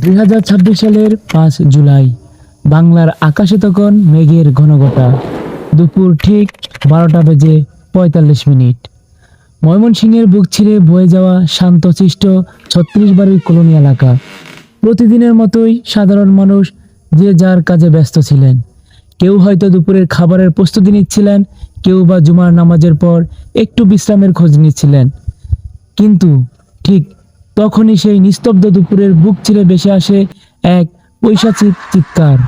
2026 সালের 5 জুলাই বাংলার আকাশে তখন মেঘের ঘনঘটা। দুপুর ঠিক 12টা বেজে 45 মিনিট। ময়মনসিংহের বুক ছিঁড়ে বয়ে যাওয়া শান্তশিষ্ট 36 বাড়ির কলোনি এলাকা। প্রতিদিনের মতোই সাধারণ মানুষ যে যার কাজে ব্যস্ত ছিলেন। কেউ হয়তো দুপুরের খাবারের প্রস্তুতি নিচ্ছিলেন, কেউ বা জুমার নামাজের পর একটু বিশ্রামের খোঁজ নিচ্ছিলেন। কিন্তু ঠিক তখনই সেই নিস্তব্ধ দুপুরের বুক ছিঁড়ে ভেসে আসে এক পৈশাচিক চিৎকার,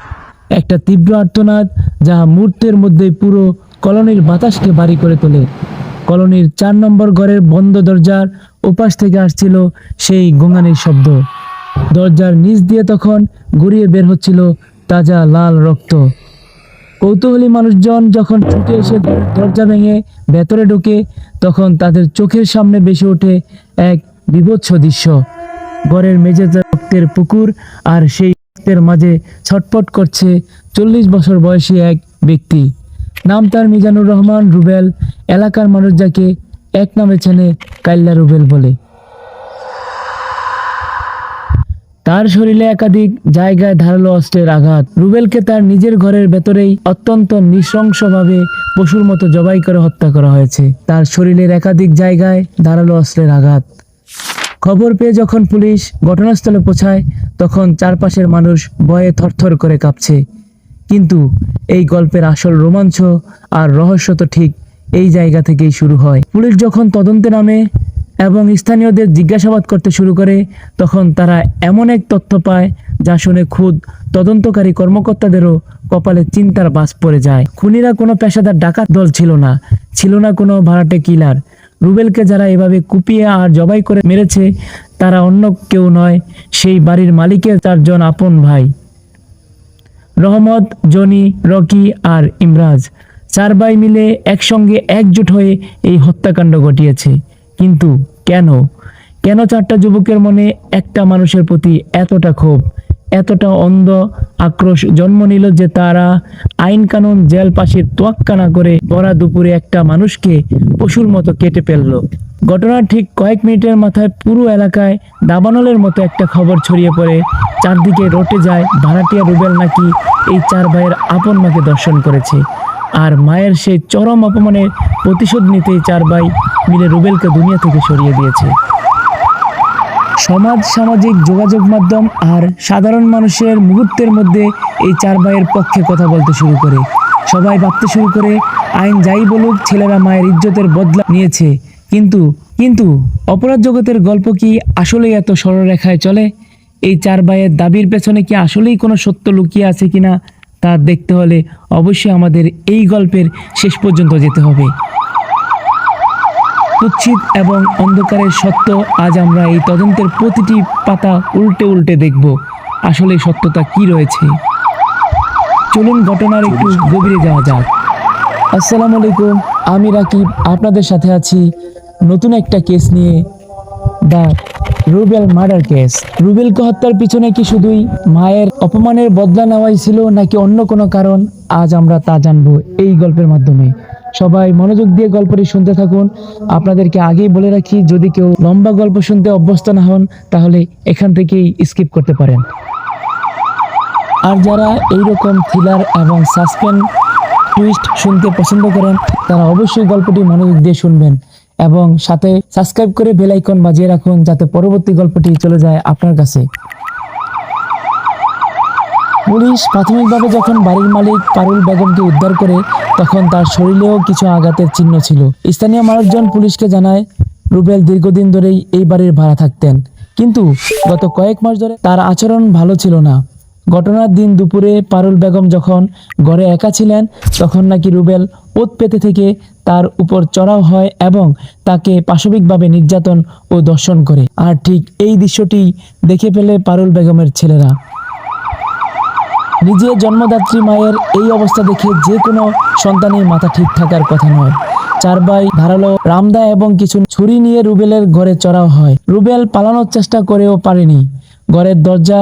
একটা তীব্র আর্তনাদ যা মুহূর্তের মধ্যেই পুরো কলোনির বাতাসকে ভারী করে তোলে। কলোনির 4 নম্বর ঘরের বন্ধ দরজার ওপাশ থেকে আসছিল সেই গোঙানির শব্দ। দরজার নিচ দিয়ে তখন গড়িয়ে বের হচ্ছিল তাজা লাল রক্ত। কৌতূহলী মানুষজন যখন ছুটে এসে দরজা ভেঙে ভেতরে ঢোকে, তখন তাদের চোখের সামনে ভেসে ওঠে এক বিভৎস দৃশ্য। ঘরের মেঝেতে রক্তের পুকুর, আর সেই রক্তের মাঝে ছটফট করছে 40 বছর বয়সী এক ব্যক্তি। নাম তার মিজানুর রহমান রুবেল। এলাকার মানুষ যাকে এক নামে চেনে কাইল্লা রুবেল বলে। তার শরীরে একাধিক জায়গায় ধারালো অস্ত্রের আঘাত। রুবেলকে তার নিজের ঘরের ভেতরেই অত্যন্ত নৃশংসভাবে পশুর মতো জবাই করে হত্যা করা হয়েছে। তার শরীরের একাধিক জায়গায় ধারালো অস্ত্রের আঘাত। খবর পেয়ে যখন পুলিশ ঘটনাস্থলে পৌঁছায়, তখন চারপাশের মানুষ ভয়ে থরথর করে কাঁপছে। কিন্তু এই গল্পের আসল রোমাঞ্চ আর রহস্য তো ঠিক এই জায়গা থেকেই শুরু হয়। পুলিশ যখন তদন্তে নামে এবং স্থানীয়দের জিজ্ঞাসাবাদ করতে শুরু করে, তখন তারা এমন এক তথ্য পায় যা শুনে খুদ তদন্তকারী কর্মকর্তাদেরও কপালে চিন্তার বাজ পড়ে যায়। খুনিরা কোনো পেশাদার ডাকাত দল ছিল না, ছিল না কোনো ভাড়াটে কিলার। রুবেলকে যারা এভাবে কুপিয়ে আর জবাই করে মেরেছে, তারা অন্য কেউ নয়, সেই বাড়ির মালিকের 4 জন আপন ভাই, রহমত, জনি, রকি আর ইমরাজ। 4 ভাই মিলে একসঙ্গে একজোট হয়ে এই হত্যাকাণ্ড ঘটিয়েছে। কিন্তু কেন কেন 4টা যুবকের মনে একটা মানুষের প্রতি এতটা ক্ষোভ, এতটা অন্ধ আক্রোশ জন্ম নিল যে তারা আইন কানুন জেল পাশের তোয়াক্কা না করে ভরা দুপুরে একটা মানুষকে পশুর মতো কেটে ফেলল। ঘটনার ঠিক কয়েক মিনিটের মাথায় পুরো এলাকায় দাবানলের মতো একটা খবর ছড়িয়ে পড়ে। চারদিকে রটে যায় ভাড়াটিয়া রুবেল নাকি এই 4 ভাইয়ের আপন মাকে দর্শন করেছে, আর মায়ের সেই চরম অপমানের প্রতিশোধ নিতেই 4 ভাই মিলে রুবেলকে দুনিয়া থেকে সরিয়ে দিয়েছে। সমাজ, সামাজিক যোগাযোগ মাধ্যম আর সাধারণ মানুষের মুহূর্তের মধ্যে এই 4 ভাইয়ের পক্ষে কথা বলতে শুরু করে। সবাই ভাবতে শুরু করে, আইন যাই বলুক, ছেলেরা মায়ের ইজ্জতের বদলা নিয়েছে। কিন্তু অপরাধ জগতের গল্প কি আসলেই এত সরলরেখায় চলে? এই 4 ভাইয়ের দাবির পেছনে কি আসলেই কোনো সত্য লুকিয়ে আছে কিনা তা দেখতে হলে অবশ্যই আমাদের এই গল্পের শেষ পর্যন্ত যেতে হবে। কুৎসিত এবং অন্ধকারের সত্য আজ আমরা এই তদন্তের প্রতিটি পাতা উল্টে উল্টে দেখব আসলে সত্যতা কি রয়েছে। চলুন ঘটনার একটু গভীরে যাওয়া যাক। আসসালামু আলাইকুম, আমি রাকিব আপনাদের সাথে আছি নতুন একটা কেস নিয়ে, দ্য রুবেল মার্ডার কেস। রুবেলকে হত্যার পিছনে কি শুধুই মায়ের অপমানের বদলা নেওয়াই ছিল, নাকি অন্য কোনো কারণ? আজ আমরা তা জানবো এই গল্পের মাধ্যমে। সবাই মনোযোগ দিয়ে গল্পটি শুনতে থাকুন। আপনাদেরকে আগেই বলে রাখি, যদি কেউ লম্বা গল্প শুনতে অভ্যস্ত না হন, তাহলে এখান থেকেই স্কিপ করতে পারেন। আর যারা এইরকম থ্রিলার এবং সাসপেন্স টুইস্ট শুনতে পছন্দ করেন, তারা অবশ্যই গল্পটি মনোযোগ দিয়ে শুনবেন এবং সাথে সাবস্ক্রাইব করে বেল আইকন বাজিয়ে রাখুন, যাতে পরবর্তী গল্পটি চলে যায় আপনার কাছে। পুলিশ প্রাথমিকভাবে যখন বাড়ির মালিক পারুল বেগমকে উদ্ধার করে, তখন তার শরীরেও কিছু আঘাতের চিহ্ন ছিল। স্থানীয় মানুষজন পুলিশকে জানায়, রুবেল দীর্ঘদিন ধরেই এই বাড়ির ভাড়া থাকতেন, কিন্তু গত কয়েক মাস ধরে তার আচরণ ভালো ছিল না। ঘটনার দিন দুপুরে পারুল বেগম যখন ঘরে একা ছিলেন, তখন নাকি রুবেল ওত পেতে থেকে তার উপর চড়াও হয় এবং তাকে পাশবিকভাবে নির্যাতন ও দর্শন করে। আর ঠিক এই দৃশ্যটি দেখে ফেলে পারুল বেগমের ছেলেরা। নিজের জন্মদাত্রী মায়ের এই অবস্থা দেখে যে কোনো সন্তানের মাথা ঠিক থাকার কথা নয়। 4 ভাই ধারালো রামদা এবং কিছু ছুরি নিয়ে রুবেলের ঘরে চড়াও হয়। রুবেল পালানোর চেষ্টা করেও পারেনি। ঘরের দরজা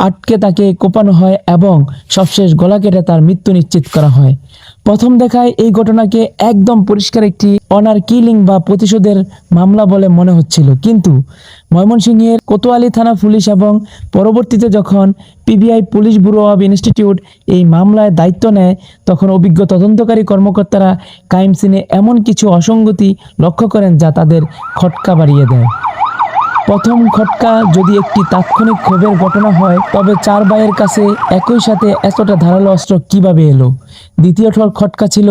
আটকে তাকে কোপানো হয় এবং সবশেষ গলা কেটে তার মৃত্যু নিশ্চিত করা হয়। প্রথম দেখায় এই ঘটনাকে একদম পরিষ্কার একটি অনার কিলিং বা প্রতিশোধের মামলা বলে মনে হচ্ছিল, কিন্তু ময়মনসিংহের কোতোয়ালি থানা পুলিশ এবং পরবর্তীতে যখন PBI police bureau of institute এই মামলায় দায়িত্ব নেয়, তখন অভিজ্ঞ তদন্তকারী কর্মকর্তারা ক্রাইম সিনে এমন কিছু অসঙ্গতি লক্ষ্য করেন যা তাদের খটকা বাড়িয়ে দেয়। প্রথম খটকা, যদি একটি তাৎক্ষণিক ক্ষোভের ঘটনা হয় তবে চার ভাইয়ের কাছে একই সাথে এতটা ধারালো অস্ত্র কিভাবে এলো? দ্বিতীয় খটকা ছিল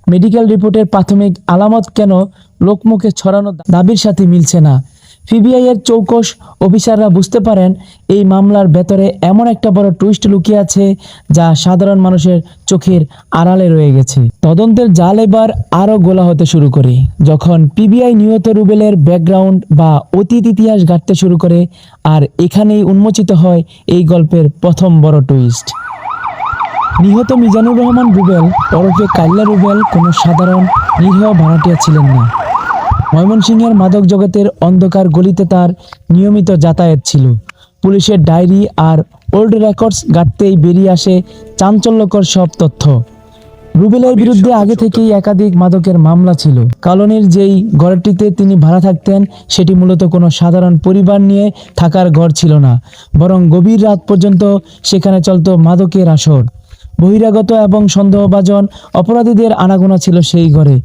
মেডিকেল রিপোর্টের প্রাথমিক আলামত কেন লোকমুখে ছড়ানো দাবির সাথে মিলছে না। পিবিআই এর চৌকস অফিসাররা বুঝতে পারেন এই মামলার ভেতরে এমন একটা বড় টুইস্ট লুকিয়ে আছে যা সাধারণ মানুষের চোখের আড়ালে রয়ে গেছে। তদন্তের জাল এবার আরও গোলা হতে শুরু করে যখন পিবিআই নিহত রুবেলের ব্যাকগ্রাউন্ড বা অতীত ইতিহাস ঘাঁটতে শুরু করে, আর এখানেই উন্মোচিত হয় এই গল্পের প্রথম বড় টুইস্ট। নিহত মিজানুর রহমান রুবেল ওরফে কাল্লা রুবেল কোনো সাধারণ নিরীহ ভাড়াটিয়া ছিলেন না। ময়মনসিংহের মাদক জগতের অন্ধকার গলিতে তার নিয়মিত যাতায়াত ছিল। পুলিশের ডায়েরি আর ওল্ড রেকর্ডস ঘাঁটতেই বেরিয়ে আসে চাঞ্চল্যকর সব তথ্য। রুবেলের বিরুদ্ধে আগে থেকেই একাধিক মাদকের মামলা ছিল। কলোনির যেই ঘরটিতে তিনি ভাড়া থাকতেন সেটি মূলত কোনো সাধারণ পরিবার নিয়ে থাকার ঘর ছিল না, বরং গভীর রাত পর্যন্ত সেখানে চলত মাদকের আসর। বহিরাগত এবং সন্দেহভাজন অপরাধীদের আনাগোনা ছিল সেই ঘরে।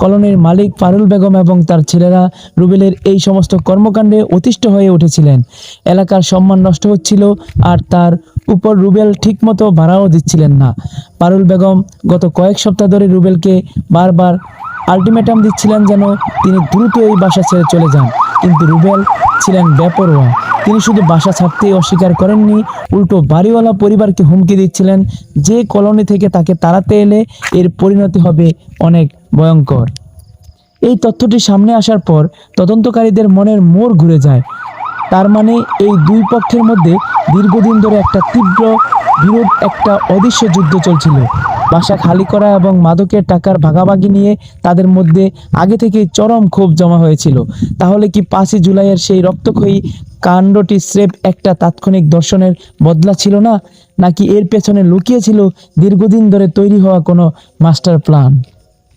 কলোনির মালিক পারুল বেগম এবং তার ছেলেরা রুবেলের এই সমস্ত কর্মকাণ্ডে অতিষ্ঠ হয়ে উঠেছিলেন। এলাকার সম্মান নষ্ট হচ্ছিল, আর তার উপর রুবেল ঠিকমতো ভাড়াও দিচ্ছিলেন না। পারুল বেগম গত কয়েক সপ্তাহ ধরে রুবেলকে বারবার আলটিমেটাম দিচ্ছিলেন যেন তিনি দ্রুত এই বাসা ছেড়ে চলে যান, কিন্তু রুবেল ছিলেন বেপরোয়া। তিনি শুধু বাসা ছাড়তেই অস্বীকার করেননি, উল্টো বাড়িওয়ালা পরিবারকে হুমকি দিচ্ছিলেন যে কলোনি থেকে তাকে তাড়াতে এলে এর পরিণতি হবে অনেক ভয়ঙ্কর। এই তথ্যটি সামনে আসার পর তদন্তকারীদের মনের মোড় ঘুরে যায়। তার মানে এই দুই পক্ষের মধ্যে দীর্ঘদিন ধরে একটা তীব্র বিরোধ, একটা অদৃশ্য যুদ্ধ চলছিল। বাসা খালি করা এবং মাদকের টাকার ভাগাভাগি নিয়ে তাদের মধ্যে আগে থেকেই চরম ক্ষোভ জমা হয়েছিল। তাহলে কি 5ই জুলাইয়ের সেই রক্তক্ষয়ী কাণ্ডটি স্রেফ একটা তাৎক্ষণিক দর্শনের বদলা ছিল না, নাকি এর পেছনে লুকিয়ে ছিল দীর্ঘদিন ধরে তৈরি হওয়া কোনো মাস্টার প্ল্যান?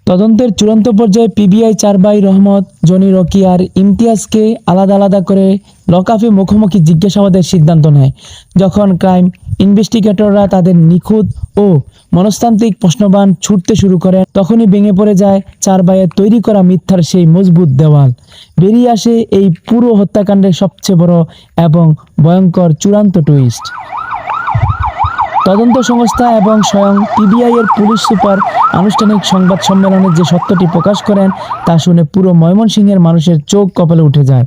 তদন্তের চূড়ান্ত পর্যায়ে পিবিআই 4 ভাই রহমত, জনি, রকি আর ইমতিয়াজকে আলাদা আলাদা করে লকআপে মুখোমুখি জিজ্ঞাসাবাদের সিদ্ধান্ত নেয়। যখন ক্রাইম ইনভেস্টিগেটররা তাদের নিখুঁত ও মনস্তান্ত্রিক প্রশ্নবাণ ছুটতে শুরু করেন, তখনই ভেঙে পড়ে যায় 4 ভাইয়ের তৈরি করা মিথ্যার সেই মজবুত দেওয়াল। বেরিয়ে আসে এই পুরো হত্যাকাণ্ডের সবচেয়ে বড় এবং ভয়ঙ্কর চূড়ান্ত টুইস্ট। তদন্ত সংস্থা এবং স্বয়ং পিবিআই এর পুলিশ সুপার আনুষ্ঠানিক সংবাদ সম্মেলনে যে সত্যটি প্রকাশ করেন তা শুনে পুরো ময়মনসিংহের মানুষের চোখ কপালে উঠে যায়।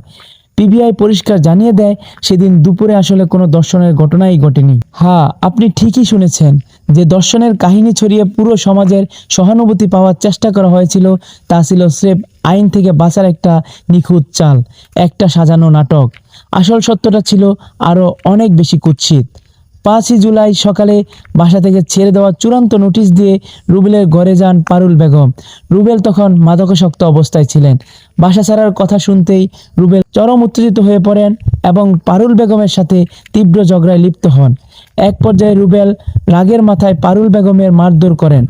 পিবিআই পরিষ্কার জানিয়ে দেয় সেদিন দুপুরে আসলে কোনো দর্শনের ঘটনাই ঘটেনি। হ্যাঁ, আপনি ঠিকই শুনেছেন, যে দর্শনের কাহিনী ছড়িয়ে পুরো সমাজের সহানুভূতি পাওয়ার চেষ্টা করা হয়েছিল তা ছিল স্রেফ আইন থেকে বাঁচার একটা নিখুঁত চাল, একটা সাজানো নাটক। আসল সত্যটা ছিল আরও অনেক বেশি কুৎসিত। 5ই জুলাই সকালে বাসা থেকে ছেড়ে দেওয়া চূড়ান্ত নোটিশ দিয়ে রুবেলের ঘরে যান পারুল বেগম। রুবেল তখন মাদকাসক্ত অবস্থায় ছিলেন। বাসা ছাড়ার কথা শুনতেই রুবেল চরম উত্তেজিত হয়ে পড়েন এবং পারুল বেগমের সাথে তীব্র ঝগড়ায় লিপ্ত হন। এক পর্যায়ে রুবেল রাগের মাথায় পারুল বেগমের মারধর করেন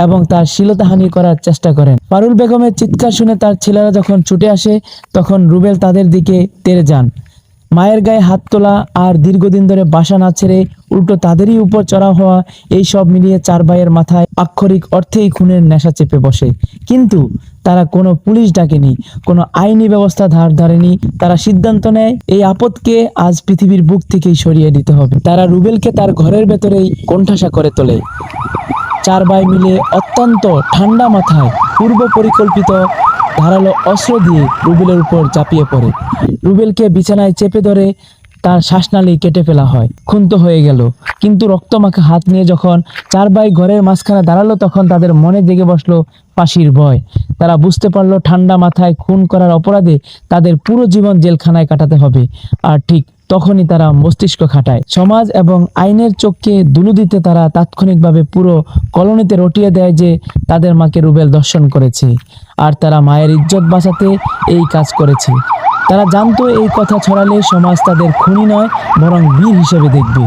এবং তার শ্লীলতাহানি করার চেষ্টা করেন। পারুল বেগমের চিৎকার শুনে তার ছেলেরা যখন ছুটে আসে তখন রুবেল তাদের দিকে তেড়ে যান। মায়ের গায়ে হাত তোলা আর দীর্ঘদিন ধরে বাসা না ছেড়ে উল্টো তাদেরই উপর চড়া হওয়া, এই সব মিলিয়ে 4 ভাইয়ের মাথায় আক্ষরিক অর্থেই খুনের নেশা চেপে বসে। কিন্তু তারা কোনো পুলিশ ডাকেনি, কোনো আইনি ব্যবস্থা ধার ধারেনি। তারা সিদ্ধান্ত নেয় এই আপদকে আজ পৃথিবীর বুক থেকেই সরিয়ে দিতে হবে। তারা রুবেলকে তার ঘরের ভেতরেই কোণঠাসা করে তোলে। 4 ভাই মিলে অত্যন্ত ঠান্ডা মাথায় পূর্ব পরিকল্পিত ধারালো অস্ত্র দিয়ে রুবেলের উপর ঝাঁপিয়ে পড়ে। রুবেলকে বিছানায় চেপে ধরে তার শ্বাসনালী কেটে ফেলা হয়। খুন তো হয়ে গেল, কিন্তু রক্তমাখা হাত নিয়ে যখন 4 ভাই ঘরের মাঝখানে দাঁড়ালো তখন তাদের মনে জেগে বসলো ফাঁসির ভয়। তারা বুঝতে পারলো ঠান্ডা মাথায় খুন করার অপরাধে তাদের পুরো জীবন জেলখানায় কাটাতে হবে। আর ঠিক তখনই তারা মস্তিষ্ক খাটায়। সমাজ এবং আইনের চোখকে দুলু দিতে তারা তাৎক্ষণিকভাবে পুরো কলোনিতে রটিয়ে দেয় যে তাদের মাকে রুবেল ধর্ষণ করেছে আর তারা মায়ের ইজ্জত বাঁচাতে এই কাজ করেছে। তারা জানতো এই কথা ছড়ালে সমাজ তাদের খুনি নয় বরং বীর হিসেবে দেখবে।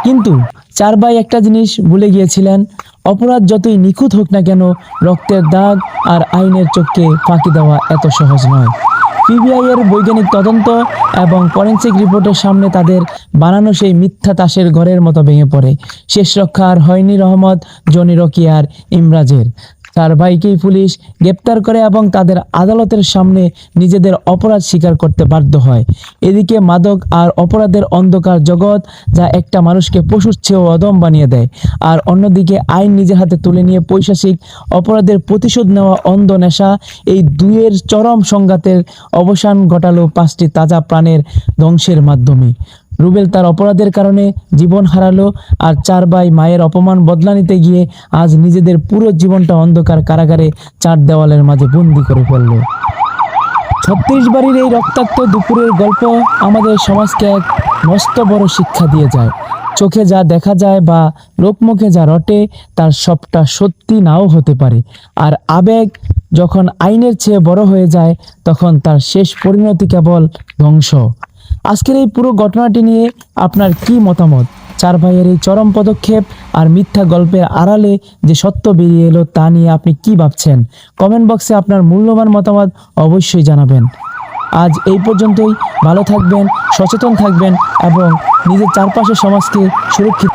কিন্তু চার ভাই একটা জিনিস ভুলে গিয়েছিলেন, অপরাধ যতই নিখুঁত হোক না কেন, রক্তের দাগ আর আইনের চোখকে ফাঁকি দেওয়া এত সহজ নয়। পিবিআই এর বৈজ্ঞানিক তদন্ত এবং ফরেনসিক রিপোর্টের সামনে তাদের বানানো সেই মিথ্যা তাসের ঘরের মতো ভেঙে পড়ে। শেষ রক্ষা আর হয়নি রহমত, জনি, রকি আর ইমরাজের। চার ভাইকেই পুলিশ গ্রেপ্তার করে এবং তাদের আদালতের সামনে নিজেদের অপরাধ স্বীকার করতে বাধ্য হয়। এদিকে মাদক আর অপরাধের অন্ধকার জগৎ, যা একটা মানুষকে পশুর চেয়েও অদম বানিয়ে দেয়, আর অন্যদিকে আইন নিজের হাতে তুলে নিয়ে পৈশাচিক অপরাধের প্রতিশোধ নেওয়া অন্ধ নেশা, এই দুয়ের চরম সংঘাতের অবসান ঘটালো 5টি তাজা প্রাণের ধ্বংসের মাধ্যমে। রুবেল তার অপরাধের কারণে জীবন হারালো, আর চার ভাই মায়ের অপমান বদলা নিতে গিয়ে আজ নিজেদের পুরো জীবনটা অন্ধকার কারাগারে 4 দেওয়ালের মাঝে বন্দি করে ফেলল। 36 বাড়ির এই রক্তাক্ত দুপুরের গল্প আমাদের সমাজকে এক মস্ত বড় শিক্ষা দিয়ে যায়। চোখে যা দেখা যায় বা লোকমুখে যা রটে, তার সবটা সত্যি নাও হতে পারে। আর আবেগ যখন আইনের চেয়ে বড় হয়ে যায়, তখন তার শেষ পরিণতি কেবল ধ্বংস। আজকের এই পুরো ঘটনাটি নিয়ে আপনার কি মতামত? চার ভাইয়ের এই চরম পদক্ষেপ আর মিথ্যা গল্পের আড়ালে যে সত্য বেরিয়ে এলো, তা নিয়ে আপনি কি ভাবছেন? কমেন্ট বক্সে আপনার মূল্যবান মতামত অবশ্যই জানাবেন। আজ এই পর্যন্তই। ভালো থাকবেন, সচেতন থাকবেন এবং নিজের চারপাশের সমাজকে সুরক্ষিত